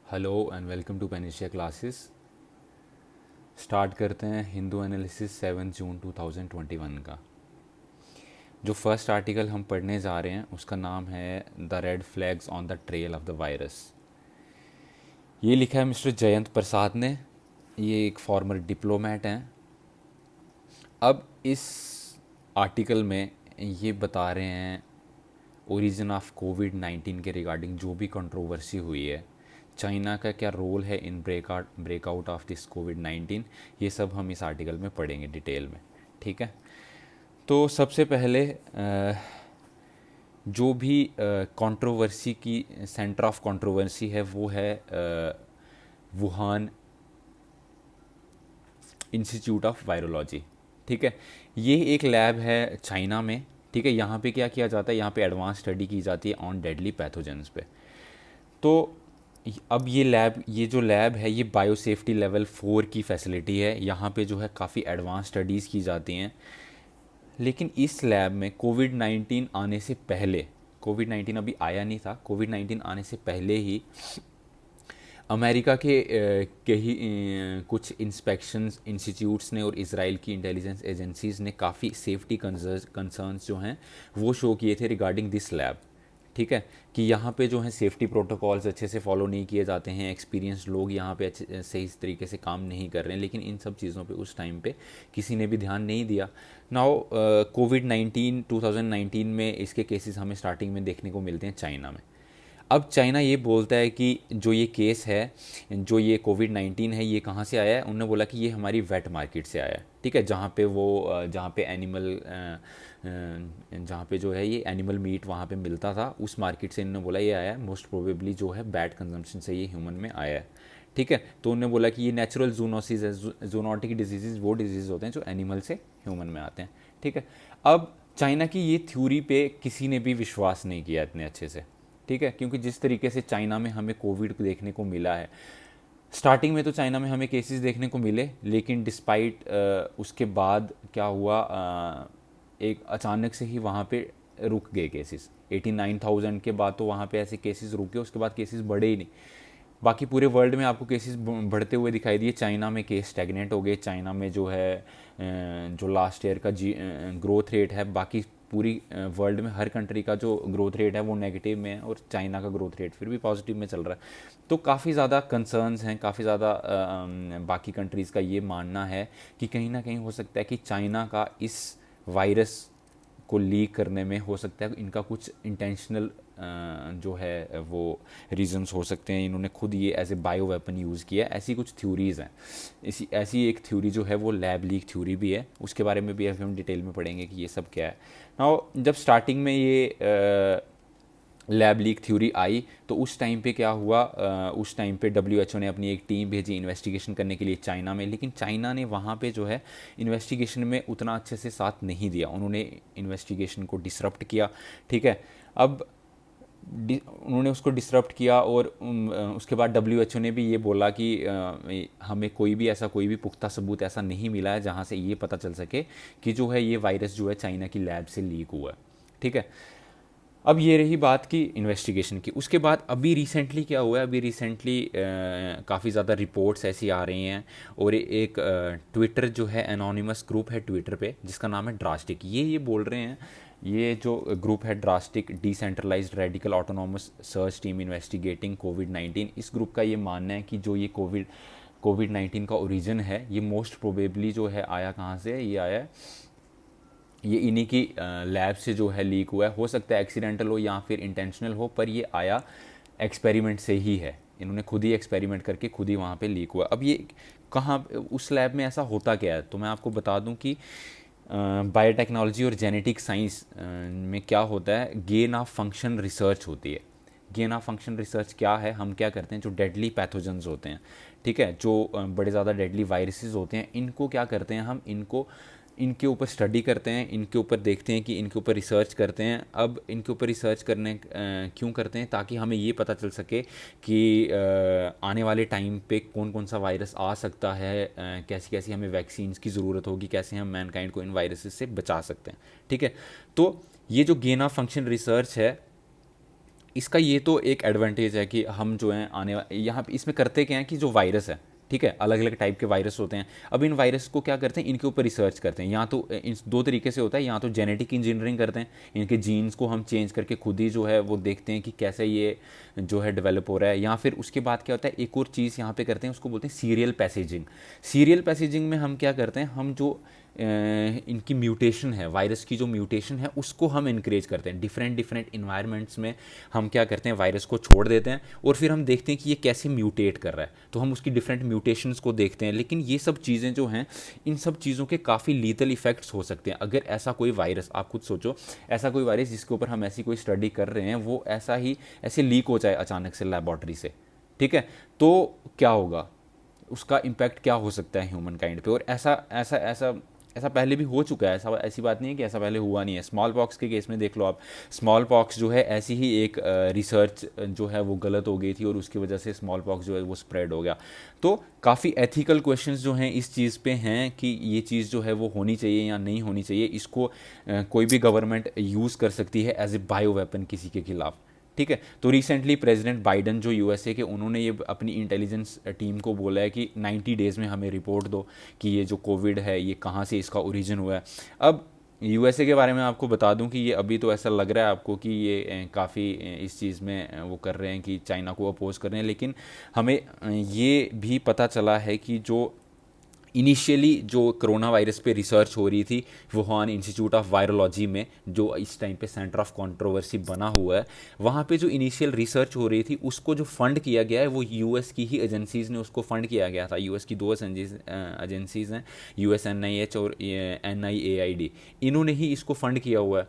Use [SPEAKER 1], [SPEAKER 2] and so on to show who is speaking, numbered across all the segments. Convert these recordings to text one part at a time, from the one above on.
[SPEAKER 1] Hello and welcome to Panacea Classes. Start करते हैं Hindu analysis 7 जून 2021 का। जो फर्स्ट आर्टिकल हम पढ़ने जा रहे हैं उसका नाम है the red flags on the trail of the virus. ये लिखा है मिस्टर जयंत प्रसाद ने। ये एक फॉर्मर डिप्लोमेट हैं। अब इस आर्टिकल में ये बता रहे हैं ओरिजिन ऑफ कोविड 19 के रिगार्डिंग जो भी कंट्रोवर्सी हुई है, चाइना का क्या रोल है इन ब्रेकआउट ऑफ दिस कोविड 19, ये सब हम इस आर्टिकल में पढ़ेंगे डिटेल में। ठीक है, तो सबसे पहले जो भी कंट्रोवर्सी की सेंटर ऑफ कंट्रोवर्सी है वो है वुहान इंस्टीट्यूट ऑफ वायरोलॉजी। ठीक है, ये एक लैब है चाइना में। ठीक है, यहाँ पे क्या किया जाता है, यहाँ पे एडवांस स्टडी की जाती है ऑन डेडली पैथोजेंस पे। तो अब ये जो लैब है ये बायो सेफ्टी लेवल 4 की फैसिलिटी है। यहाँ पे जो है काफ़ी एडवांस स्टडीज़ की जाती हैं। लेकिन इस लैब में कोविड 19 आने से पहले, कोविड 19 अभी आया नहीं था, कोविड 19 आने से पहले ही अमेरिका के ही कुछ इंस्पेक्शंस इंस्टीट्यूट्स ने और इसराइल की इंटेलिजेंस एजेंसीज़ ने काफ़ी सेफ्टी कंसर्न्स जो हैं वो शो किए थे रिगार्डिंग दिस लैब। ठीक है, कि यहाँ पे जो है सेफ्टी प्रोटोकॉल्स अच्छे से फॉलो नहीं किए जाते हैं, एक्सपीरियंस लोग यहाँ पे अच्छे सही तरीके से काम नहीं कर रहे हैं। लेकिन इन सब चीज़ों पे उस टाइम पे किसी ने भी ध्यान नहीं दिया। नाउ कोविड 19 2019 में इसके केसेस हमें स्टार्टिंग में देखने को मिलते हैं चाइना में। अब चाइना ये बोलता है कि जो ये केस है, जो ये कोविड 19 है, ये कहाँ से आया है। उन्होंने बोला कि ये हमारी वेट मार्केट से आया है। ठीक है, जहाँ पे एनिमल जहाँ पे जो है ये एनिमल मीट वहाँ पे मिलता था, उस मार्केट से इन्होंने बोला ये आया है। मोस्ट प्रोबेबली जो है बैड कंजम्पशन से ये ह्यूमन में आया है। ठीक है, तो उन्होंने बोला कि ये नेचुरल जूनोसिस है। जूनोटिक डिजीज़ वो डिजीज़ होते हैं जो एनिमल से ह्यूमन में आते हैं। ठीक है, अब चाइना की ये थ्योरी पे किसी ने भी विश्वास नहीं किया इतने अच्छे से। ठीक है, क्योंकि जिस तरीके से चाइना में हमें कोविड देखने को मिला है, स्टार्टिंग में तो चाइना में हमें केसेस देखने को मिले, लेकिन डिस्पाइट उसके बाद क्या हुआ, एक अचानक से ही वहाँ पे रुक गए केसेस। 89,000 के बाद तो वहाँ पे ऐसे केसेस रुक गए, उसके बाद केसेस बढ़े ही नहीं। बाकी पूरे वर्ल्ड में आपको केसेस बढ़ते हुए दिखाई दिए, चाइना में केस स्टैग्नेंट हो गए। चाइना में जो है जो लास्ट ईयर का ग्रोथ रेट है, बाकी पूरी वर्ल्ड में हर कंट्री का जो ग्रोथ रेट है वो नेगेटिव में है, और चाइना का ग्रोथ रेट फिर भी पॉजिटिव में चल रहा है। तो काफ़ी ज़्यादा कंसर्न्स हैं, काफ़ी ज़्यादा बाकी कंट्रीज़ का ये मानना है कि कहीं ना कहीं हो सकता है कि चाइना का इस वायरस को लीक करने में हो सकता है इनका कुछ इंटेंशनल जो है वो रीजंस हो सकते हैं। इन्होंने खुद ये as a bio weapon use किया, ऐसी कुछ थ्योरीज़ हैं। इसी ऐसी एक थ्योरी जो है वो लैब लीक थ्योरी भी है, उसके बारे में भी हम डिटेल में पढ़ेंगे कि ये सब क्या है। नाउ जब स्टार्टिंग में ये लैब लीक थ्योरी आई तो उस टाइम पे क्या हुआ, उस टाइम पे डब्ल्यू ने अपनी एक टीम भेजी इन्वेस्टिगेशन करने के लिए चाइना में। लेकिन चाइना ने वहाँ पे जो है इन्वेस्टिगेशन में उतना अच्छे से साथ नहीं दिया, उन्होंने इन्वेस्टिगेशन को डिसरप्ट किया। ठीक है, अब उन्होंने उसको डिसरप्ट किया, और उसके बाद डब्ल्यू ने भी ये बोला कि हमें कोई भी पुख्ता सबूत ऐसा नहीं मिला है जहाँ से ये पता चल सके कि जो है ये वायरस जो है चाइना की लैब से लीक हुआ है। ठीक है, अब ये रही बात की इन्वेस्टिगेशन की। उसके बाद अभी रिसेंटली क्या हुआ है, अभी रिसेंटली काफ़ी ज़्यादा रिपोर्ट्स ऐसी आ रही हैं, और एक ट्विटर जो है एनोनिमस ग्रुप है ट्विटर पे जिसका नाम है ड्रास्टिक, ये बोल रहे हैं, ये जो ग्रुप है drastic decentralised radical autonomous search team investigating COVID 19, इस ग्रुप का ये मानना है कि जो ये कोविड 19 का ओरिजिन है ये मोस्ट प्रोबेबली जो है आया कहाँ से, ये आया है, ये इन्हीं की लैब से जो है लीक हुआ है। हो सकता है एक्सीडेंटल हो या फिर इंटेंशनल हो, पर ये आया एक्सपेरिमेंट से ही है। इन्होंने खुद ही एक्सपेरिमेंट करके खुद ही वहाँ पे लीक हुआ। अब ये कहाँ, उस लैब में ऐसा होता क्या है, तो मैं आपको बता दूं कि बायोटेक्नोलॉजी और जेनेटिक साइंस में क्या होता है, गेन ऑफ फंक्शन रिसर्च होती है। गेन ऑफ फंक्शन रिसर्च क्या है, हम क्या करते हैं, जो डेडली पैथोजेंस होते हैं, ठीक है, जो बड़े ज़्यादा डेडली वायरसेस होते हैं, इनको क्या करते हैं हम, इनको इनके ऊपर स्टडी करते हैं, इनके ऊपर देखते हैं कि इनके ऊपर रिसर्च करते हैं। अब इनके ऊपर रिसर्च करने क्यों करते हैं, ताकि हमें ये पता चल सके कि आने वाले टाइम पे कौन कौन सा वायरस आ सकता है, कैसी कैसी हमें वैक्सीन्स की ज़रूरत होगी, कैसे हम मैनकाइंड को इन वायरसेस से बचा सकते हैं। ठीक है, तो ये जो गेन ऑफ फंक्शन रिसर्च है इसका ये तो एक एडवांटेज है कि हम जो है यहाँ पे इसमें करते क्या है कि जो वायरस है, ठीक है, अलग अलग टाइप के वायरस होते हैं। अब इन वायरस को क्या करते हैं, इनके ऊपर रिसर्च करते हैं। या तो इन दो तरीके से होता है, या तो जेनेटिक इंजीनियरिंग करते हैं, इनके जीन्स को हम चेंज करके खुद ही जो है वो देखते हैं कि कैसे ये जो है डेवलप हो रहा है। या फिर उसके बाद क्या होता है, एक और चीज़ यहाँ पे करते हैं, उसको बोलते हैं सीरियल पैसेजिंग। सीरियल पैसेजिंग में हम क्या करते हैं, हम जो इनकी म्यूटेशन है, वायरस की जो म्यूटेशन है उसको हम इनक्रेज करते हैं। डिफरेंट डिफरेंट इन्वायरमेंट्स में हम क्या करते हैं, वायरस को छोड़ देते हैं और फिर हम देखते हैं कि ये कैसे म्यूटेट कर रहा है, तो हम उसकी डिफरेंट म्यूटेशंस को देखते हैं। लेकिन ये सब चीज़ें जो हैं, इन सब चीज़ों के काफ़ी लीथल इफेक्ट्स हो सकते हैं। अगर ऐसा कोई वायरस, आप खुद सोचो, ऐसा कोई वायरस जिसके ऊपर हम ऐसी कोई स्टडी कर रहे हैं, वो ऐसे लीक हो जाए अचानक से लैबोरेटरी से, ठीक है, तो क्या होगा, उसका इम्पैक्ट क्या हो सकता है ह्यूमन काइंड पे। और ऐसा ऐसा ऐसा ऐसा पहले भी हो चुका है, ऐसा ऐसी बात नहीं है कि ऐसा पहले हुआ नहीं है। स्मॉल पॉक्स के केस में देख लो आप, स्मॉल पॉक्स जो है ऐसी ही एक रिसर्च जो है वो गलत हो गई थी और उसकी वजह से स्मॉल पॉक्स जो है वो स्प्रेड हो गया। तो काफ़ी एथिकल क्वेश्चंस जो हैं इस चीज़ पे हैं कि ये चीज़ जो है वो होनी चाहिए या नहीं होनी चाहिए। इसको कोई भी गवर्नमेंट यूज़ कर सकती है एज ए बायो वेपन किसी के खिलाफ, ठीक है। तो रिसेंटली प्रेसिडेंट बाइडन जो यूएसए के, उन्होंने ये अपनी इंटेलिजेंस टीम को बोला है कि 90 डेज़ में हमें रिपोर्ट दो कि ये जो कोविड है ये कहाँ से इसका ओरिजिन हुआ है। अब यूएसए के बारे में आपको बता दूं कि ये अभी तो ऐसा लग रहा है आपको कि ये काफ़ी इस चीज़ में वो कर रहे हैं कि चाइना को अपोज कर रहे हैं, लेकिन हमें ये भी पता चला है कि जो इनिशियली जो कोरोना वायरस पे रिसर्च हो रही थी वुहान इंस्टीट्यूट ऑफ वायरोलॉजी में, जो इस टाइम पे सेंटर ऑफ कंट्रोवर्सी बना हुआ है, वहाँ पे जो इनिशियल रिसर्च हो रही थी उसको जो फंड किया गया है वो यूएस की ही एजेंसीज़ ने उसको फंड किया गया था। यूएस की दो एजेंसीज़ हैं, USNIH और NIAID, इन्होंने ही इसको फंड किया हुआ है।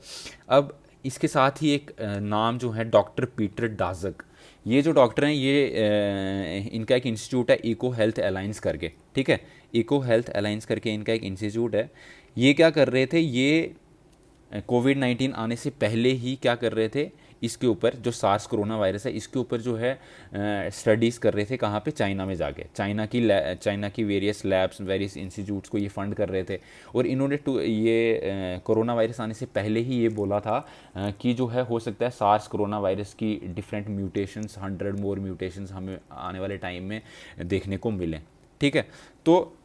[SPEAKER 1] अब इसके साथ ही एक नाम जो है डॉक्टर पीटर डाजक, ये जो डॉक्टर हैं ये इनका एक इंस्टीट्यूट है इको हेल्थ अलायंस करके, ठीक है, इको हेल्थ अलायंस करके इनका एक इंस्टीट्यूट है। ये क्या कर रहे थे, ये कोविड-19 आने से पहले ही क्या कर रहे थे, इसके ऊपर जो सार्स कोरोना वायरस है इसके ऊपर जो है स्टडीज़ कर रहे थे। कहाँ पे, चाइना में जाके, चाइना की वेरियस लैब्स, वेरियस इंस्टीट्यूट्स को ये फंड कर रहे थे। और इन्होंने ये कोरोना वायरस आने से पहले ही ये बोला था कि जो है हो सकता है सार्स कोरोना वायरस की डिफरेंट म्यूटेशंस, 100 मोर म्यूटेशंस हमें आने वाले टाइम में देखने को मिलें, ठीक है। तो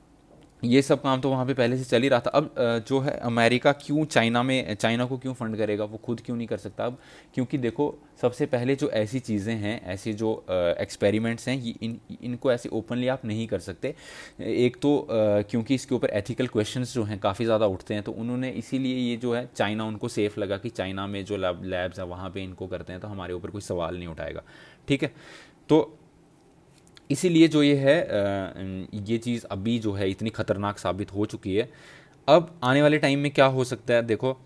[SPEAKER 1] ये सब काम तो वहाँ पे पहले से चल ही रहा था। अब जो है अमेरिका क्यों चाइना को क्यों फंड करेगा, वो खुद क्यों नहीं कर सकता अब, क्योंकि देखो सबसे पहले जो ऐसी चीज़ें हैं, ऐसे जो एक्सपेरिमेंट्स हैं, इनको ऐसे ओपनली आप नहीं कर सकते। एक तो क्योंकि इसके ऊपर एथिकल क्वेश्चंस जो हैं काफ़ी ज़्यादा उठते हैं, तो उन्होंने इसीलिए ये जो है चाइना, उनको सेफ़ लगा कि चाइना में जो लैब्स है वहाँ पर इनको करते हैं तो हमारे ऊपर कोई सवाल नहीं उठाएगा, ठीक है। तो इसीलिए जो ये है ये चीज़ अभी जो है इतनी ख़तरनाक साबित हो चुकी है। अब आने वाले टाइम में क्या हो सकता है, देखो,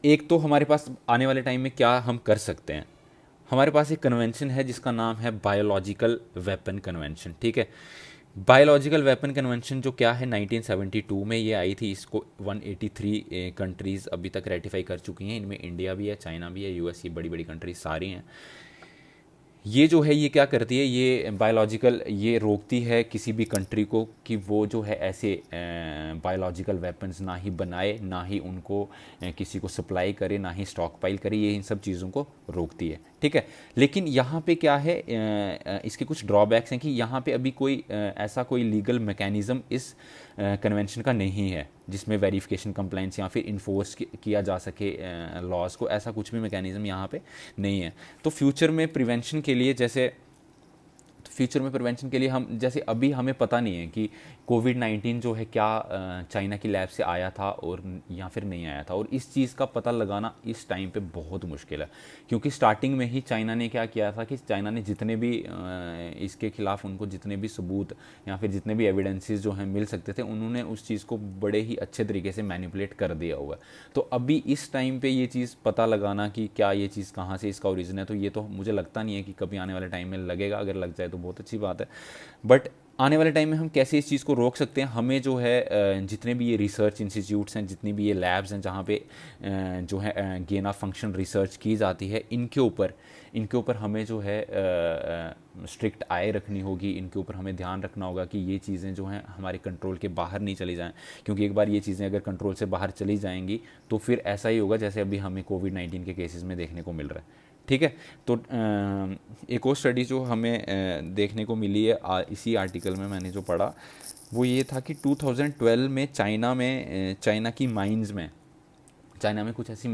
[SPEAKER 1] एक तो हमारे पास आने वाले टाइम में क्या हम कर सकते हैं, हमारे पास एक कन्वेंशन है जिसका नाम है बायोलॉजिकल वेपन कन्वेंशन, ठीक है। बायोलॉजिकल वेपन कन्वेंशन जो क्या है, 1972 में ये आई थी। इसको 183 कंट्रीज़ अभी तक रेटिफाई कर चुकी हैं, इनमें इंडिया भी है, चाइना भी है, यूएस, ये बड़ी बड़ी कंट्रीज सारी हैं। ये जो है ये क्या करती है, ये बायोलॉजिकल, ये रोकती है किसी भी कंट्री को कि वो जो है ऐसे बायोलॉजिकल वेपन्स ना ही बनाए, ना ही उनको किसी को सप्लाई करे, ना ही स्टॉक पाइल करे, ये इन सब चीज़ों को रोकती है, ठीक है। लेकिन यहाँ पे क्या है, इसके कुछ ड्रॉबैक्स हैं कि यहाँ पे अभी कोई ऐसा कोई लीगल मैकेनिज़्म इस कन्वेंशन का नहीं है जिसमें वेरिफिकेशन, कंप्लाइंस या फिर इन्फोर्स किया जा सके लॉज को, ऐसा कुछ भी मैकेनिज़्म यहाँ पे नहीं है। तो फ्यूचर में प्रिवेंशन के लिए, हम जैसे अभी हमें पता नहीं है कि कोविड-19 जो है क्या चाइना की लैब से आया था और या फिर नहीं आया था, और इस चीज़ का पता लगाना इस टाइम पे बहुत मुश्किल है। क्योंकि स्टार्टिंग में ही चाइना ने क्या किया था कि चाइना ने जितने भी इसके खिलाफ उनको जितने भी सबूत या फिर जितने भी एविडेंसेस जो हैं मिल सकते थे, उन्होंने उस चीज़ को बड़े ही अच्छे तरीके से मैनिपुलेट कर दिया हुआ है। तो अभी इस टाइम पे ये चीज़ पता लगाना कि क्या ये चीज़ कहाँ से इसका ओरिजिन है, तो ये तो मुझे लगता नहीं है कि कभी आने वाले टाइम में लगेगा। अगर लग जाए तो बहुत अच्छी बात है, बट आने वाले टाइम में हम कैसे इस चीज़ को रोक सकते हैं, हमें जो है जितने भी ये रिसर्च इंस्टीट्यूट्स हैं, जितनी भी ये लैब्स हैं जहाँ पे जो है गेन ऑफ फंक्शन रिसर्च की जाती है, इनके ऊपर हमें जो है स्ट्रिक्ट आय रखनी होगी। इनके ऊपर हमें ध्यान रखना होगा कि ये चीज़ें जो हैं हमारे कंट्रोल के बाहर नहीं चली जाएं, क्योंकि एक बार ये चीज़ें अगर कंट्रोल से बाहर चली जाएंगी तो फिर ऐसा ही होगा जैसे अभी हमें कोविड-19 के केसेस में देखने को मिल रहा है, ठीक है। तो एक और स्टडी जो हमें देखने को मिली है इसी आर्टिकल में मैंने जो पढ़ा वो ये था कि 2012 में चाइना की माइंस में, चाइना में कुछ ऐसी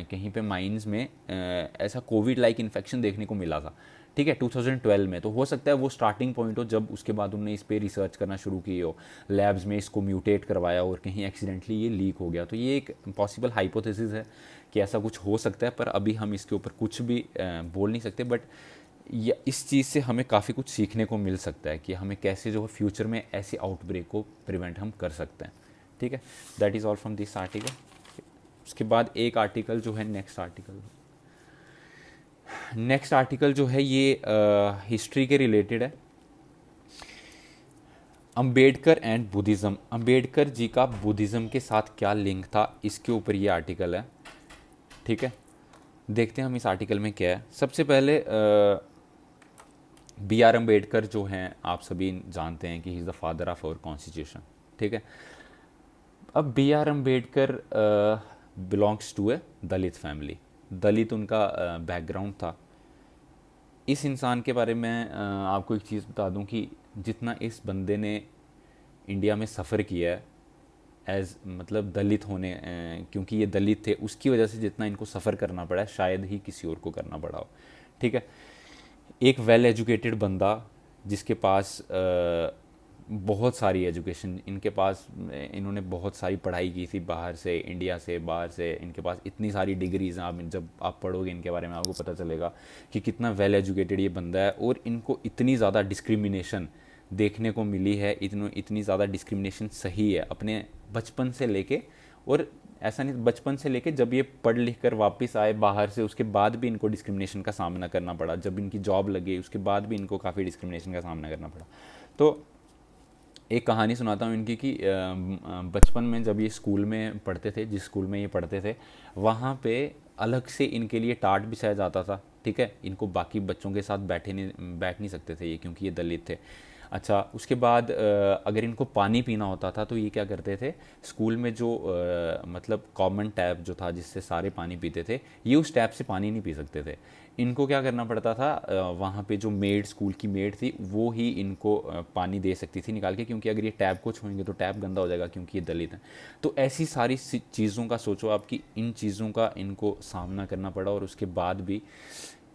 [SPEAKER 1] कहीं पे माइंस में ऐसा कोविड लाइक इन्फेक्शन देखने को मिला था। ठीक है, 2012 में। तो हो सकता है वो स्टार्टिंग पॉइंट हो जब उसके बाद उन्होंने इस पे रिसर्च करना शुरू की हो, लैब्स में इसको म्यूटेट करवाया और कहीं एक्सीडेंटली ये लीक हो गया। तो ये एक पॉसिबल हाइपोथेसिस है कि ऐसा कुछ हो सकता है, पर अभी हम इसके ऊपर कुछ भी बोल नहीं सकते। बट इस चीज़ से हमें काफ़ी कुछ सीखने को मिल सकता है कि हमें कैसे जो है फ्यूचर में ऐसी आउटब्रेक को प्रिवेंट हम कर सकते हैं। ठीक है, that is all from this article. उसके बाद एक आर्टिकल जो है नेक्स्ट आर्टिकल जो है ये हिस्ट्री के रिलेटेड है। अंबेडकर एंड बुद्धिज़्म, अंबेडकर जी का बुद्धिज़्म के साथ क्या लिंक था, इसके ऊपर ये आर्टिकल है। ठीक है, देखते हैं हम इस आर्टिकल में क्या है। सबसे पहले बी आर अम्बेडकर जो हैं आप सभी जानते हैं कि he is the father of our constitution. ठीक है, अब B R Ambedkar belongs to a Dalit family, Dalit उनका बैकग्राउंड था। इस इंसान के बारे में आपको एक चीज़ बता दूं कि जितना इस बंदे ने इंडिया में सफ़र किया है एज मतलब दलित होने क्योंकि ये दलित थे उसकी वजह से जितना इनको सफ़र करना पड़ा है शायद ही किसी और को करना पड़ा हो। ठीक है, एक वेल एजुकेटेड बंदा जिसके पास बहुत सारी एजुकेशन, इनके पास इन्होंने बहुत सारी पढ़ाई की थी बाहर से, इंडिया से, बाहर से, इनके पास इतनी सारी डिग्रीज हैं। आप जब आप पढ़ोगे इनके बारे में आपको पता चलेगा कि कितना वेल एजुकेटेड ये बंदा है। और इनको इतनी ज़्यादा डिस्क्रिमिनेशन देखने को मिली है, इतनी ज़्यादा डिस्क्रिमिनेशन सही है अपने बचपन से लेके, और ऐसा नहीं बचपन से लेके जब ये पढ़ लिख कर वापस आए बाहर से उसके बाद भी इनको डिस्क्रिमिनेशन का सामना करना पड़ा। जब इनकी जॉब लगी उसके बाद भी इनको काफ़ी डिस्क्रिमिनेशन का सामना करना पड़ा। तो एक कहानी सुनाता हूँ इनकी कि बचपन में जब ये स्कूल में पढ़ते थे, जिस स्कूल में ये पढ़ते थे वहाँ पे अलग से इनके लिए टाट बिछाया जाता था। ठीक है, इनको बाकी बच्चों के साथ बैठ नहीं सकते थे ये, क्योंकि ये दलित थे। अच्छा, उसके बाद अगर इनको पानी पीना होता था तो ये क्या करते थे, स्कूल में जो मतलब कॉमन टैप जो था जिससे सारे पानी पीते थे, ये उस टैप से पानी नहीं पी सकते थे। इनको क्या करना पड़ता था, वहाँ पे जो मेड, स्कूल की मेड थी वो ही इनको पानी दे सकती थी निकाल के, क्योंकि अगर ये टैप को छुएंगे तो टैप गंदा हो जाएगा क्योंकि ये दलित हैं। तो ऐसी सारी चीज़ों का सोचो आप कि इन चीज़ों का इनको सामना करना पड़ा, और उसके बाद भी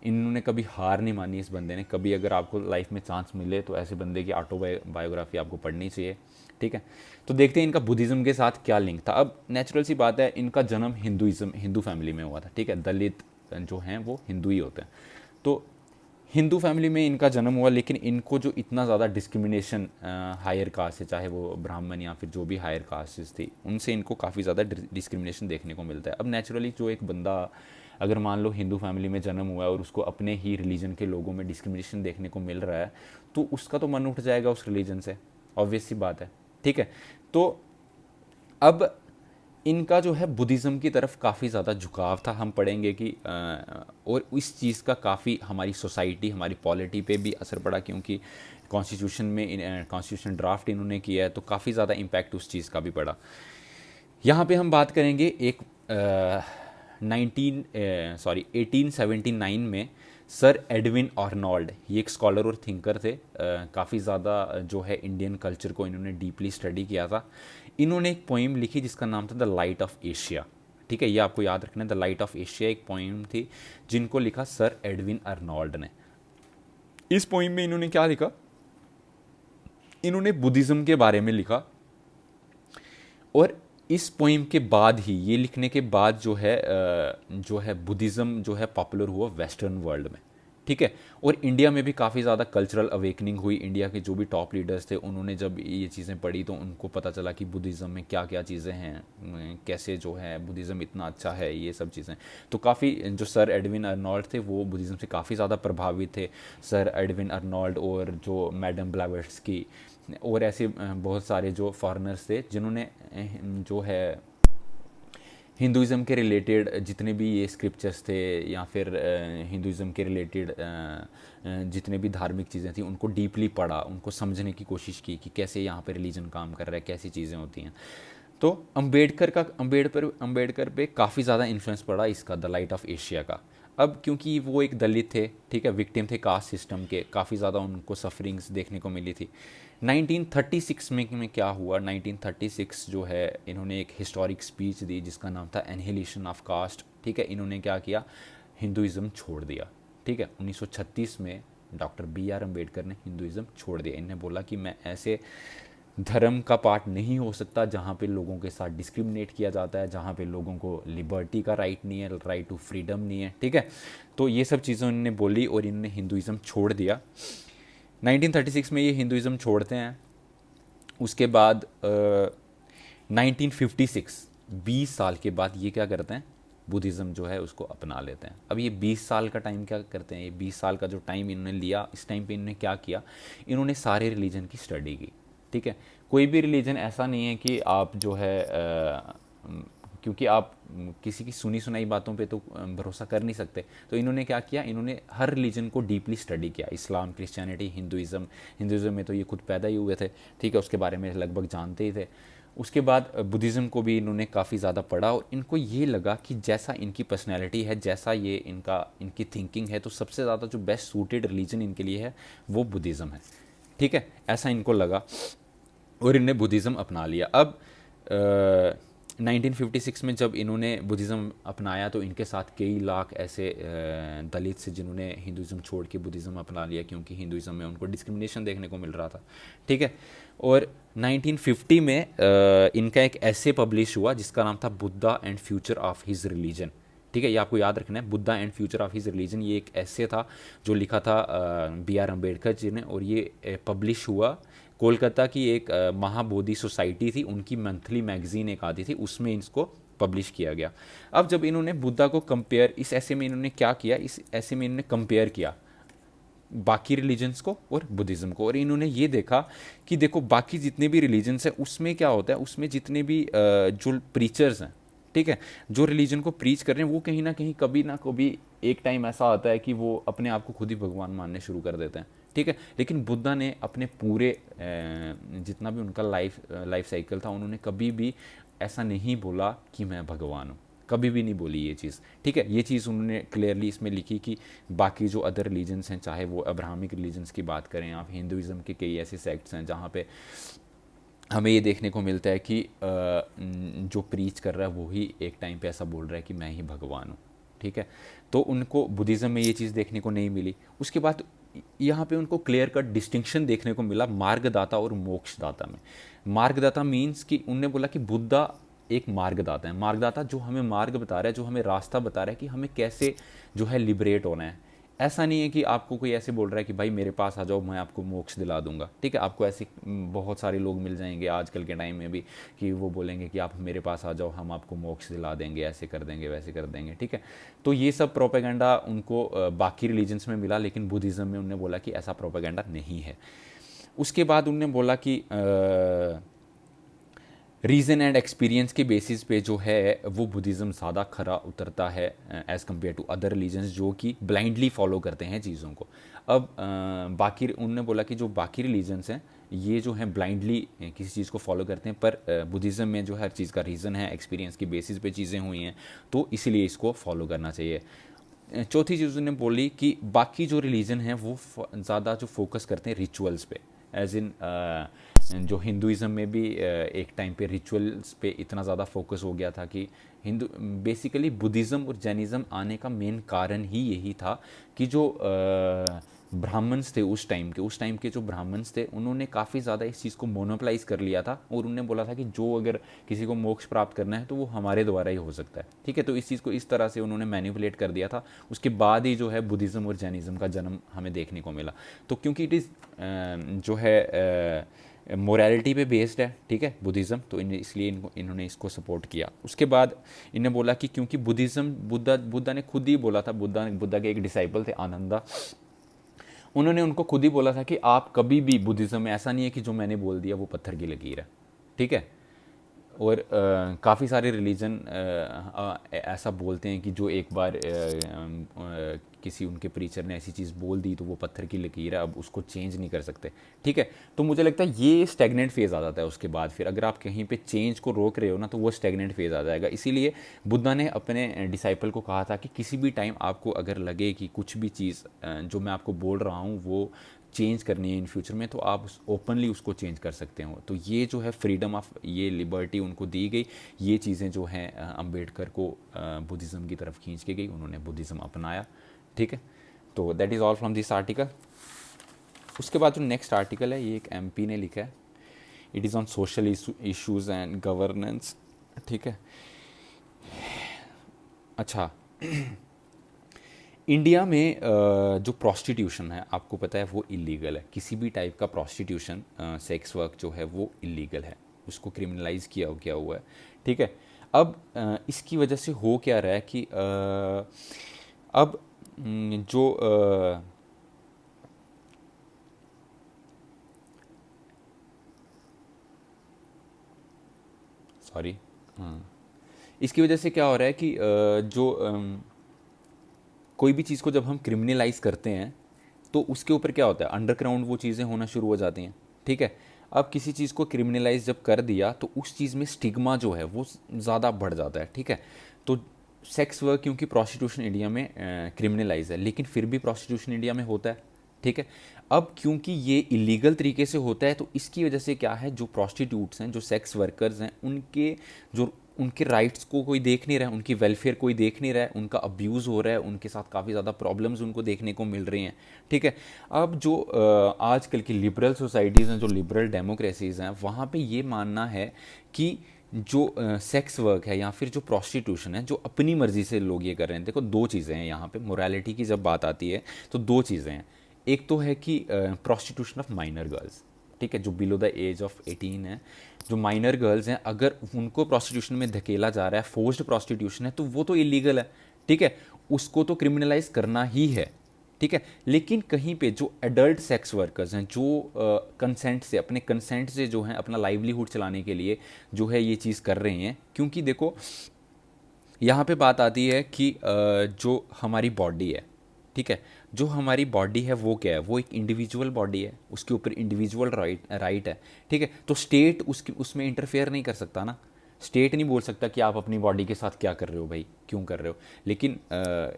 [SPEAKER 1] इन्होंने कभी हार नहीं मानी। इस बंदे ने कभी, अगर आपको लाइफ में चांस मिले तो ऐसे बंदे की ऑटोबायोग्राफी आपको पढ़नी चाहिए। ठीक है, तो देखते हैं इनका बुद्धिज़्म के साथ क्या लिंक था। अब नेचुरल सी बात है, इनका जन्म हिंदू फैमिली में हुआ था। ठीक है, दलित जो हैं वो हिंदू ही होते हैं, तो हिंदू फैमिली में इनका जन्म हुआ। लेकिन इनको जो इतना ज़्यादा डिस्क्रिमिनेशन हायर कास्ट से, चाहे वो ब्राह्मण या फिर जो भी हायर कास्ट थी, उनसे इनको काफ़ी ज़्यादा डिस्क्रिमिनेशन देखने को मिलता है। अब नेचुरली जो एक बंदा अगर मान लो हिंदू फैमिली में जन्म हुआ है और उसको अपने ही रिलीजन के लोगों में डिस्क्रिमिनेशन देखने को मिल रहा है, तो उसका तो मन उठ जाएगा उस रिलीजन से, ऑब्वियस सी बात है। ठीक है, तो अब इनका जो है बुद्धिज़्म की तरफ काफ़ी ज़्यादा झुकाव था। हम पढ़ेंगे कि और इस चीज़ का काफ़ी हमारी सोसाइटी, हमारी पॉलिटी पे भी असर पड़ा, क्योंकि कॉन्स्टिट्यूशन में कॉन्स्टिट्यूशन ड्राफ्ट इन्होंने किया है तो काफ़ी ज़्यादा इम्पैक्ट उस चीज़ का भी पड़ा। यहाँ पे हम बात करेंगे एक 1879 में सर एडविन आर्नोल्ड, ये एक स्कॉलर और थिंकर थे। काफ़ी ज़्यादा जो है इंडियन कल्चर को इन्होंने डीपली स्टडी किया था। इन्होंने एक पोइम लिखी जिसका नाम था द लाइट ऑफ एशिया। ठीक है, ये आपको याद रखना है, द लाइट ऑफ एशिया एक पोइम थी जिनको लिखा सर एडविन आर्नोल्ड ने। इस पोइम में इन्होंने क्या लिखा, इन्होंने बुद्धिज़्म के बारे में लिखा। और इस पोइम के बाद ही, ये लिखने के बाद जो है बुद्धिज़्म जो है पॉपुलर हुआ वेस्टर्न वर्ल्ड में। ठीक है, और इंडिया में भी काफ़ी ज़्यादा कल्चरल अवेकनिंग हुई। इंडिया के जो भी टॉप लीडर्स थे उन्होंने जब ये चीज़ें पढ़ी तो उनको पता चला कि बुद्धिज़्म में क्या क्या चीज़ें हैं, कैसे जो है बुद्धिज़्म इतना अच्छा है, ये सब चीज़ें। तो काफ़ी जो सर एडविन अर्नोल्ड थे वो बुद्धिज़्म से काफ़ी ज़्यादा प्रभावित थे। सर एडविन अर्नोल्ड और जो मैडम ब्लैवेट्स्की और ऐसे बहुत सारे जो फॉरेनर्स थे जिन्होंने जो है हिंदुज़म के रिलेटेड जितने भी ये स्क्रिप्चर्स थे या फिर हिंदुज़म के रिलेटेड जितने भी धार्मिक चीज़ें थी उनको डीपली पढ़ा, उनको समझने की कोशिश की कि कैसे यहाँ पे रिलीजन काम कर रहा है, कैसी चीज़ें होती हैं। तो अंबेडकर पे काफ़ी ज़्यादा इन्फ्लुएंस पड़ा इसका द लाइट ऑफ एशिया का। अब क्योंकि वो एक दलित थे, ठीक है, विक्टिम थे कास्ट सिस्टम के, काफ़ी ज़्यादा उनको सफरिंग्स देखने को मिली थी। 1936 में क्या हुआ, 1936 जो है इन्होंने एक हिस्टोरिक स्पीच दी जिसका नाम था एनहिलेशन ऑफ कास्ट, ठीक है। इन्होंने क्या किया, हिंदुज़म छोड़ दिया, ठीक है। 1936 में डॉक्टर बी आर अम्बेडकर ने हिंदुज़म छोड़ दिया। इन्हें बोला कि मैं ऐसे धर्म का पार्ट नहीं हो सकता जहाँ पे लोगों के साथ डिस्क्रिमिनेट किया जाता है, जहाँ पे लोगों को लिबर्टी का राइट नहीं है, राइट टू फ्रीडम नहीं है, ठीक है। तो ये सब चीज़ें इन्होंने बोली और इन्होंने हिंदुज़म छोड़ दिया। 1936 में ये हिंदुज़म छोड़ते हैं। उसके बाद 1956, 20 साल के बाद ये क्या करते हैं, बुद्धिज़्म जो है उसको अपना लेते हैं। अब ये 20 साल का टाइम क्या करते हैं, ये 20 साल का जो टाइम इन्होंने लिया, इस टाइम पे इन्होंने क्या किया, इन्होंने सारे रिलीजन की स्टडी की, ठीक है। कोई भी रिलीजन ऐसा नहीं है कि आप जो है क्योंकि आप किसी की सुनी सुनाई बातों पे तो भरोसा कर नहीं सकते। तो इन्होंने क्या किया, इन्होंने हर रिलीजन को डीपली स्टडी किया, इस्लाम, क्रिश्चियनिटी, हिंदुज़म में तो ये खुद पैदा ही हुए थे, ठीक है, उसके बारे में लगभग जानते ही थे। उसके बाद बुद्धिज़्म को भी इन्होंने काफ़ी ज़्यादा पढ़ा और इनको ये लगा कि जैसा इनकी पर्सनैलिटी है, जैसा ये इनकी थिंकिंग है, तो सबसे ज़्यादा जो बेस्ट सूटेड रिलीजन इनके लिए है वो बुद्धिज़्म है, ठीक है, ऐसा इनको लगा और इन्होंने बुद्धिज़्म अपना लिया। अब 1956 में जब इन्होंने बुद्धिज़्म अपनाया तो इनके साथ कई लाख ऐसे दलित से जिन्होंने हिंदुज़्म छोड़ के बुद्धिज़्म अपना लिया, क्योंकि हिंदुज़्म में उनको डिस्क्रिमिनेशन देखने को मिल रहा था, ठीक है। और 1950 में इनका एक ऐसे पब्लिश हुआ जिसका नाम था Buddha and future of his religion, ठीक है। ये आपको याद रखना है, Buddha and future of his religion. ये एक ऐसे था जो लिखा था बी आर अम्बेडकर जी ने, और ये पब्लिश हुआ कोलकाता की एक महाबोधि सोसाइटी थी, उनकी मंथली मैगजीन एक आती थी, उसमें इसको पब्लिश किया गया। अब जब इन्होंने बुद्धा को कंपेयर, इस ऐसे में इन्होंने क्या किया, इस ऐसे में इन्होंने कंपेयर किया बाकी रिलीजन्स को और बुद्धिज़्म को, और इन्होंने ये देखा कि देखो बाकी जितने भी रिलीजन्स हैं उसमें क्या होता है, उसमें जितने भी जो प्रीचर्स हैं, ठीक है, जो रिलीजन को प्रीच कर रहे हैं, वो कहीं ना कहीं कभी ना कभी एक टाइम ऐसा आता है कि वो अपने आप को खुद ही भगवान मानने शुरू कर देते हैं, ठीक है। लेकिन बुद्धा ने अपने पूरे जितना भी उनका लाइफ साइकिल था, उन्होंने कभी भी ऐसा नहीं बोला कि मैं भगवान हूँ, कभी भी नहीं बोली ये चीज़, ठीक है। ये चीज़ उन्होंने क्लियरली इसमें लिखी कि बाकी जो अदर रिलीजन्स हैं, चाहे वो अब्राहमिक रिलीजन्स की बात करें, आप हिंदुज़म के कई ऐसे सेक्ट्स हैं जहाँ पे हमें ये देखने को मिलता है कि जो प्रीच कर रहा है वो ही एक टाइम पे ऐसा बोल रहा है कि मैं ही भगवान हूँ, ठीक है। तो उनको बुद्धिज़्म में ये चीज़ देखने को नहीं मिली। उसके बाद यहाँ पे उनको क्लियर कट डिस्टिंक्शन देखने को मिला मार्गदाता और मोक्षदाता में। मार्गदाता मीन्स कि उनने बोला कि बुद्धा एक मार्गदाता है, मार्गदाता जो हमें मार्ग बता रहा है, जो हमें रास्ता बता रहा है कि हमें कैसे जो है लिबरेट होना है। ऐसा नहीं है कि आपको कोई ऐसे बोल रहा है कि भाई मेरे पास आ जाओ, मैं आपको मोक्ष दिला दूंगा, ठीक है। आपको ऐसे बहुत सारे लोग मिल जाएंगे आजकल के टाइम में भी कि वो बोलेंगे कि आप मेरे पास आ जाओ, हम आपको मोक्ष दिला देंगे, ऐसे कर देंगे, वैसे कर देंगे, ठीक है। तो ये सब प्रोपेगेंडा उनको बाकी रिलीजन्स में मिला, लेकिन बुद्धिज़्म में उन्होंने बोला कि ऐसा प्रोपेगेंडा नहीं है। उसके बाद उन्होंने बोला कि रीज़न एंड एक्सपीरियंस के बेसिस पे जो है वो बुद्धिज़्म ज़्यादा खरा उतरता है as compare to other religions जो कि ब्लाइंडली फॉलो करते हैं चीज़ों को। अब बाकी उन्होंने बोला कि जो बाकी रिलीजन्स हैं ये जो हैं ब्लाइंडली किसी चीज़ को फॉलो करते हैं, पर बुद्धिज़्म में जो हर चीज़ का रीज़न है, एक्सपीरियंस की बेसिस पे चीज़ें हुई हैं, तो इसीलिए इसको फॉलो करना चाहिए। चौथी चीज़ उन्होंने बोली कि बाकी जो रिलीजन हैं वो ज़्यादा जो फोकस करते हैं रिचुअल्स पे, एज इन जो हिंदुज़म में भी एक टाइम पे रिचुअल्स पे इतना ज़्यादा फोकस हो गया था कि हिंदू बेसिकली बुद्धिज़्म और जैनिज़्म आने का मेन कारण ही यही था कि जो ब्राह्मण्स थे उस टाइम के जो ब्राह्मण्स थे, उन्होंने काफ़ी ज़्यादा इस चीज़ को मोनोपलाइज कर लिया था और उन्होंने बोला था कि जो अगर किसी को मोक्ष प्राप्त करना है तो वो हमारे द्वारा ही हो सकता है, ठीक है। तो इस चीज़ को इस तरह से उन्होंने मैनिपुलेट कर दिया था। उसके बाद ही जो है बुद्धिज़्म और जैनिज़्म का जन्म हमें देखने को मिला। तो क्योंकि इट इज़ जो है मोरालिटी पे बेस्ड है, ठीक है, बुद्धिज़्म, तो इसलिए इन्होंने इसको सपोर्ट किया। उसके बाद इन्हें बोला कि क्योंकि बुद्धिज़्म बुद्धा ने खुद ही बोला था, बुद्धा के एक डिसाइपल थे आनंदा, उन्होंने उनको खुद ही बोला था कि आप कभी भी बुद्धिज़्म में ऐसा नहीं है कि जो मैंने बोल दिया वो पत्थर की लकीर है, ठीक है। और काफ़ी सारे रिलीजन ऐसा बोलते हैं कि जो एक बार किसी उनके प्रीचर ने ऐसी चीज़ बोल दी तो वो पत्थर की लकीर है, अब उसको चेंज नहीं कर सकते, ठीक है। तो मुझे लगता है ये स्टैग्नेंट फेज़ आ जाता है उसके बाद। फिर अगर आप कहीं पे चेंज को रोक रहे हो ना तो वो स्टैग्नेंट फेज़ आ जाएगा। इसीलिए बुद्धा ने अपने डिसाइपल को कहा था कि किसी भी टाइम आपको अगर लगे कि कुछ भी चीज़ जो मैं आपको बोल रहा हूँ वो चेंज करनी है इन फ्यूचर में, तो आप ओपनली उसको चेंज कर सकते हो। तो ये जो है फ्रीडम ऑफ, ये लिबर्टी उनको दी गई। ये चीज़ें जो हैं अम्बेडकर को बुद्धिज़्म की तरफ खींच के गई, उन्होंने बुद्धिज़्म अपनाया, ठीक है। तो that is all from this article. उसके बाद जो नेक्स्ट आर्टिकल है ये एक एमपी ने लिखा है, it is on social issues and governance, ठीक है। अच्छा, इंडिया में जो प्रोस्टिट्यूशन है आपको पता है वो इलीगल है। किसी भी टाइप का प्रोस्टिट्यूशन, सेक्स वर्क जो है वो इलीगल है, उसको क्रिमिनलाइज किया हुआ है, ठीक है। अब इसकी वजह से हो क्या रहा है कि अब जो सॉरी, इसकी वजह से क्या हो रहा है कि जो कोई भी चीज़ को जब हम क्रिमिनलाइज करते हैं तो उसके ऊपर क्या होता है, अंडरग्राउंड वो चीज़ें होना शुरू हो जाती हैं, ठीक है। अब किसी चीज़ को क्रिमिनलाइज जब कर दिया तो उस चीज़ में स्टिग्मा जो है वो ज़्यादा बढ़ जाता है, ठीक है। तो सेक्स वर्क, क्योंकि प्रोस्टिट्यूशन इंडिया में क्रिमिनलाइज है, लेकिन फिर भी प्रोस्टिट्यूशन इंडिया में होता है, ठीक है। अब क्योंकि ये इलीगल तरीके से होता है तो इसकी वजह से क्या है, जो प्रोस्टिट्यूट्स हैं, जो सेक्स वर्कर्स हैं, उनके राइट्स को कोई देख नहीं रहा है, उनकी वेलफेयर कोई देख नहीं रहा है, उनका अब्यूज़ हो रहा है, उनके साथ काफ़ी ज़्यादा प्रॉब्लम्स उनको देखने को मिल रही हैं, ठीक है। अब जो आजकल की लिबरल सोसाइटीज़ हैं, जो लिबरल डेमोक्रेसीज़ हैं, वहाँ पे ये मानना है कि जो सेक्स वर्क है या फिर जो प्रोस्टिट्यूशन है, जो अपनी मर्ज़ी से लोग ये कर रहे हैं। देखो दो चीज़ें हैं यहाँ पे, मोरालिटी की जब बात आती है तो दो चीज़ें हैं। एक तो है कि प्रोस्टिट्यूशन ऑफ माइनर गर्ल्स, ठीक है, जो बिलो द एज ऑफ 18 है, जो माइनर गर्ल्स हैं, अगर उनको प्रोस्टिट्यूशन में धकेला जा रहा है, फोर्स्ड प्रोस्टिट्यूशन है, तो वो तो इलीगल है, ठीक है, उसको तो क्रिमिनलाइज करना ही है, ठीक है। लेकिन कहीं पे जो एडल्ट सेक्स वर्कर्स हैं, जो कंसेंट से, अपने कंसेंट से जो है अपना लाइवलीहुड चलाने के लिए जो है ये चीज़ कर रहे हैं, क्योंकि देखो यहाँ पे बात आती है कि जो हमारी बॉडी है, ठीक है, जो हमारी बॉडी है वो क्या है, वो एक इंडिविजुअल बॉडी है, उसके ऊपर इंडिविजुअल राइट है, ठीक है। तो स्टेट उसमें इंटरफेयर नहीं कर सकता ना। स्टेट नहीं बोल सकता कि आप अपनी बॉडी के साथ क्या कर रहे हो भाई, क्यों कर रहे हो। लेकिन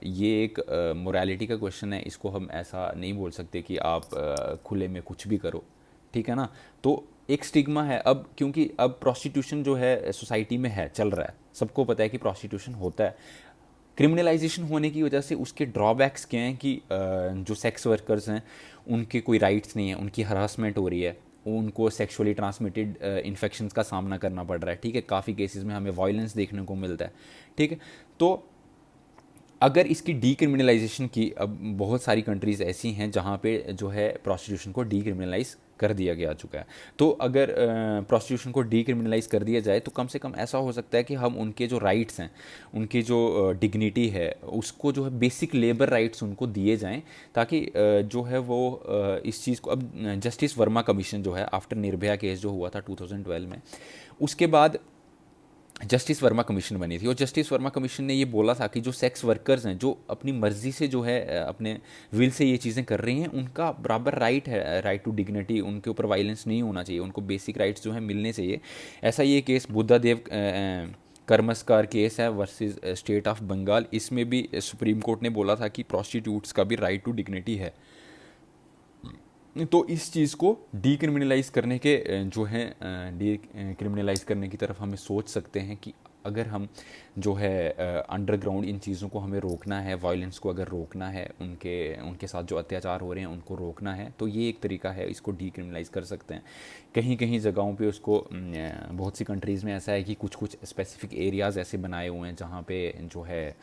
[SPEAKER 1] ये एक मोरालिटी का क्वेश्चन है, इसको हम ऐसा नहीं बोल सकते कि आप खुले में कुछ भी करो, ठीक है ना। तो एक स्टिग्मा है अब, क्योंकि अब प्रोस्टिट्यूशन जो है सोसाइटी में है, चल रहा है, सबको पता है कि प्रोस्टिट्यूशन होता है। क्रिमिनलाइजेशन होने की वजह से उसके ड्रॉबैक्स क्या हैं कि जो सेक्स वर्कर्स हैं उनके कोई राइट्स नहीं है, उनकी हरासमेंट हो रही है, उनको सेक्सुअली ट्रांसमिटेड इन्फेक्शंस का सामना करना पड़ रहा है, ठीक है। काफ़ी केसेस में हमें वायलेंस देखने को मिलता है, ठीक है। तो अगर इसकी डीक्रिमिनलाइजेशन की, अब बहुत सारी कंट्रीज़ ऐसी हैं जहाँ पे जो है प्रोस्टिट्यूशन को डीक्रिमिनलाइज कर दिया गया चुका है। तो अगर प्रोस्टिट्यूशन को डीक्रिमिनलाइज कर दिया जाए तो कम से कम ऐसा हो सकता है कि हम उनके जो राइट्स हैं, उनकी जो डिग्निटी है, उसको जो है बेसिक लेबर राइट्स उनको दिए जाएं, ताकि जो है वो इस चीज़ को, अब जस्टिस वर्मा कमीशन जो है आफ्टर निर्भया केस जो हुआ था 2012 में, उसके बाद जस्टिस वर्मा कमीशन बनी थी, और जस्टिस वर्मा कमीशन ने ये बोला था कि जो सेक्स वर्कर्स हैं, जो अपनी मर्ज़ी से जो है अपने विल से ये चीज़ें कर रही हैं, उनका बराबर राइट है, राइट टू डिग्निटी, उनके ऊपर वायलेंस नहीं होना चाहिए, उनको बेसिक राइट्स जो है मिलने चाहिए। ऐसा ये केस बुद्धा देव कर्मस्कार केस है वर्सेस स्टेट ऑफ बंगाल, इसमें भी सुप्रीम कोर्ट ने बोला था कि प्रोस्टिट्यूट्स का भी राइट टू डिग्निटी है। तो इस चीज़ को डीक्रिमिनलाइज करने के जो है डीक्रिमिनलाइज करने की तरफ हमें सोच सकते हैं कि अगर हम जो है अंडरग्राउंड इन चीज़ों को हमें रोकना है, वायलेंस को अगर रोकना है, उनके साथ जो अत्याचार हो रहे हैं उनको रोकना है, तो ये एक तरीका है, इसको डीक्रिमिनलाइज कर सकते हैं। कहीं कहीं जगहों पे उसको बहुत सी कंट्रीज़ में ऐसा है कि कुछ कुछ स्पेसिफिक एरियाज़ ऐसे बनाए हुए हैं जहाँ पे जो है,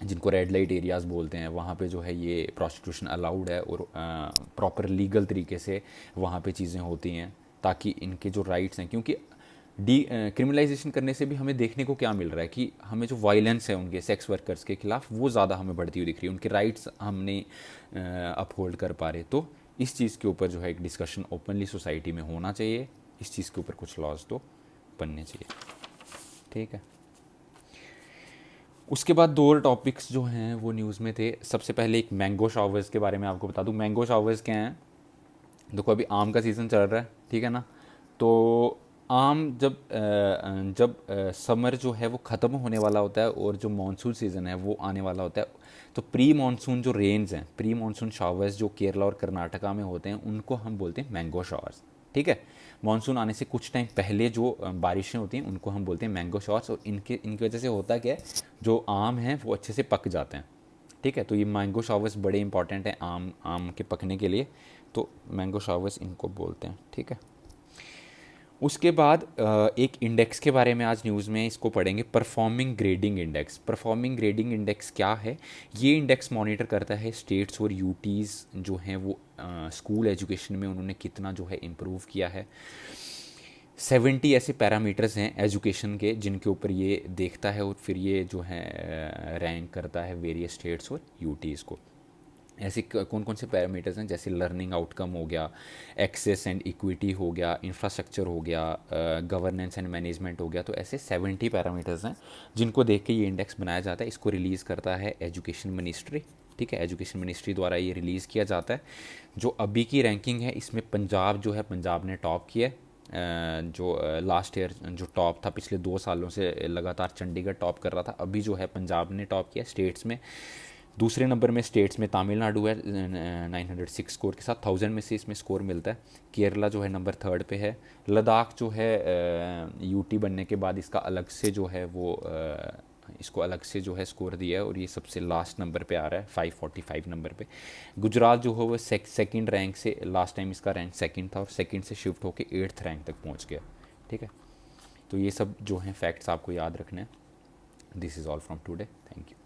[SPEAKER 1] जिनको रेड लाइट एरियाज़ बोलते हैं, वहाँ पे जो है ये प्रोस्टिट्यूशन अलाउड है, और प्रॉपर लीगल तरीके से वहाँ पे चीज़ें होती हैं, ताकि इनके जो राइट्स हैं, क्योंकि क्रिमिनलाइजेशन करने से भी हमें देखने को क्या मिल रहा है कि हमें जो वायलेंस है उनके सेक्स वर्कर्स के खिलाफ वो ज़्यादा हमें बढ़ती हुई दिख रही है, उनके राइट्स हम नहीं अपहोल्ड कर पा रहे। तो इस चीज़ के ऊपर जो है एक डिस्कशन ओपनली सोसाइटी में होना चाहिए, इस चीज़ के ऊपर कुछ लॉज तो बनने चाहिए, ठीक है। उसके बाद दो और टॉपिक्स जो हैं वो न्यूज़ में थे। सबसे पहले एक मैंगो शावर्स के बारे में आपको बता दूं। मैंगो शावर्स क्या हैं? देखो अभी आम का सीज़न चल रहा है, ठीक है ना। तो आम जब समर जो है वो ख़त्म होने वाला होता है और जो मानसून सीज़न है वो आने वाला होता है, तो प्री मानसून जो रेन्स हैं, प्री मानसून शावर्स जो केरला और कर्नाटका में होते हैं, उनको हम बोलते हैं मैंगो शावर्स, ठीक है। मानसून आने से कुछ टाइम पहले जो बारिशें होती हैं उनको हम बोलते हैं मैंगो शावर्स। और इनकी वजह से होता क्या है, जो आम हैं वो अच्छे से पक जाते हैं, ठीक है। तो ये मैंगो शावर्स बड़े इंपॉर्टेंट हैं आम आम के पकने के लिए, तो मैंगो शावर्स इनको बोलते हैं, ठीक है। उसके बाद एक इंडेक्स के बारे में आज न्यूज़ में इसको पढ़ेंगे, performing grading index. Performing grading index क्या है? ये इंडेक्स मॉनिटर करता है स्टेट्स और यूटीज़ जो हैं वो स्कूल एजुकेशन में उन्होंने कितना जो है इम्प्रूव किया है। 70 ऐसे पैरामीटर्स हैं एजुकेशन के जिनके ऊपर ये देखता है और फिर ये जो है रैंक करता है वेरियस स्टेट्स और यूटीज़ को। ऐसे कौन कौन से पैरामीटर्स हैं, जैसे लर्निंग आउटकम हो गया, एक्सेस एंड इक्विटी हो गया, इंफ्रास्ट्रक्चर हो गया, गवर्नेंस एंड मैनेजमेंट हो गया। तो ऐसे 70 पैरामीटर्स हैं जिनको देख के ये इंडेक्स बनाया जाता है। इसको रिलीज़ करता है एजुकेशन मिनिस्ट्री, ठीक है। एजुकेशन मिनिस्ट्री द्वारा ये रिलीज़ किया जाता है। जो अभी की रैंकिंग है इसमें पंजाब जो है, पंजाब ने टॉप किया है। जो लास्ट ईयर जो टॉप था पिछले 2 सालों से लगातार चंडीगढ़ टॉप कर रहा था, अभी जो है पंजाब ने टॉप किया स्टेट्स में। दूसरे नंबर में स्टेट्स में तमिलनाडु है 906 स्कोर के साथ, 1000 में से इसमें स्कोर मिलता है। केरला जो है नंबर 3 पे है। लद्दाख जो है यूटी बनने के बाद इसका अलग से जो है वो इसको अलग से जो है स्कोर दिया है और ये सबसे लास्ट नंबर पे आ रहा है 545 नंबर पे। गुजरात जो है वो सेकंड रैंक से, लास्ट टाइम इसका रैंक सेकंड था और सेकंड से शिफ्ट होकर 8th रैंक तक पहुंच गया, ठीक है। तो ये सब जो हैं फैक्ट्स आपको याद रखने हैं। This is all from today, thank you.